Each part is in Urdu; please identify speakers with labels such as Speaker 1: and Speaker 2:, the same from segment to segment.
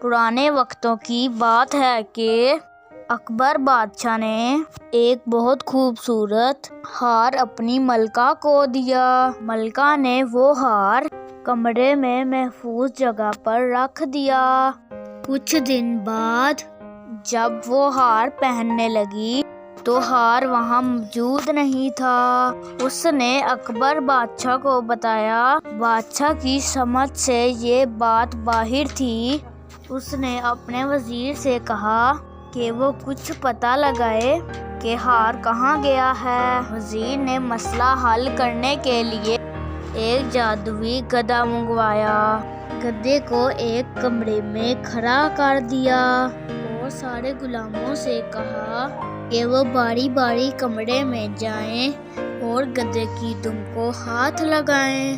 Speaker 1: پرانے وقتوں کی بات ہے کہ اکبر بادشاہ نے ایک بہت خوبصورت ہار اپنی ملکہ کو دیا۔ ملکہ نے وہ ہار کمرے میں محفوظ جگہ پر رکھ دیا۔ کچھ دن بعد جب وہ ہار پہننے لگی تو ہار وہاں موجود نہیں تھا۔ اس نے اکبر بادشاہ کو بتایا۔ بادشاہ کی سمجھ سے یہ بات باہر تھی۔ اس نے اپنے وزیر سے کہا کہ وہ کچھ پتہ لگائے کہ ہار کہاں گیا ہے۔ وزیر نے مسئلہ حل کرنے کے لیے ایک جادوئی گدھا منگوایا۔ گدھے کو ایک کمرے میں کھڑا کر دیا اور سارے غلاموں سے کہا کہ وہ باری باری کمرے میں جائیں اور گدھے کی دم کو ہاتھ لگائیں۔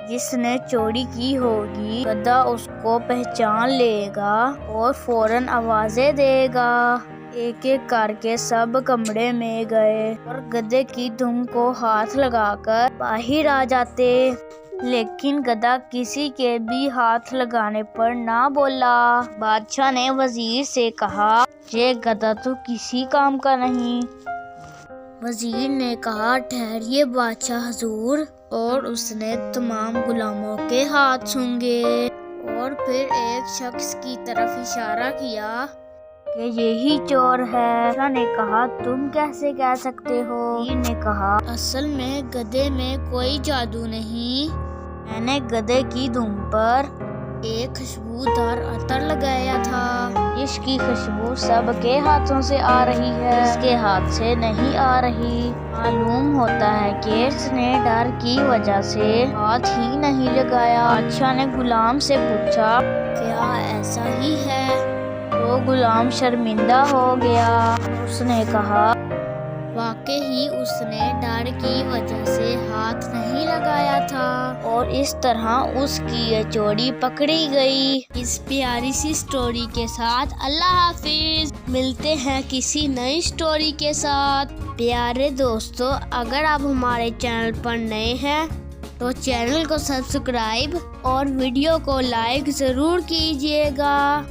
Speaker 1: جس نے چوری کی ہوگی گدھا اس کو پہچان لے گا اور فوراً آوازیں دے گا۔ ایک ایک کر کے سب کمرے میں گئے اور گدھے کی دم کو ہاتھ لگا کر باہر آ جاتے، لیکن گدھا کسی کے بھی ہاتھ لگانے پر نہ بولا۔ بادشاہ نے وزیر سے کہا یہ گدھا تو کسی کام کا نہیں۔ وزیر نے کہا ٹھہریے بادشاہ حضور، اور اس نے تمام غلاموں کے ہاتھ سونگھے اور پھر ایک شخص کی طرف اشارہ کیا کہ یہی چور ہے۔ بادشاہ نے کہا تم کیسے کہہ سکتے ہو؟ وزیر نے کہا اصل میں گدھے میں کوئی جادو نہیں، میں نے گدھے کی دم پر ایک خوشبودار عطر لگایا تھا۔ اس کی خوشبو سب کے ہاتھوں سے آ رہی ہے، اس کے ہاتھ سے نہیں آ رہی۔ معلوم ہوتا ہے کہ اس نے ڈر کی وجہ سے ہاتھ ہی نہیں لگایا۔ بادشاہ نے غلام سے پوچھا کیا ایسا ہی ہے؟ تو غلام شرمندہ ہو گیا۔ اس نے کہا واقعی اس نے ڈر کی وجہ سے ہاتھ نہیں لگایا تھا، اور اس طرح اس کی یہ چوری پکڑی گئی۔ اس پیاری سی سٹوری کے ساتھ اللہ حافظ۔ ملتے ہیں کسی نئی سٹوری کے ساتھ۔ پیارے دوستو، اگر آپ ہمارے چینل پر نئے ہیں تو چینل کو سبسکرائب اور ویڈیو کو لائک ضرور کیجیے گا۔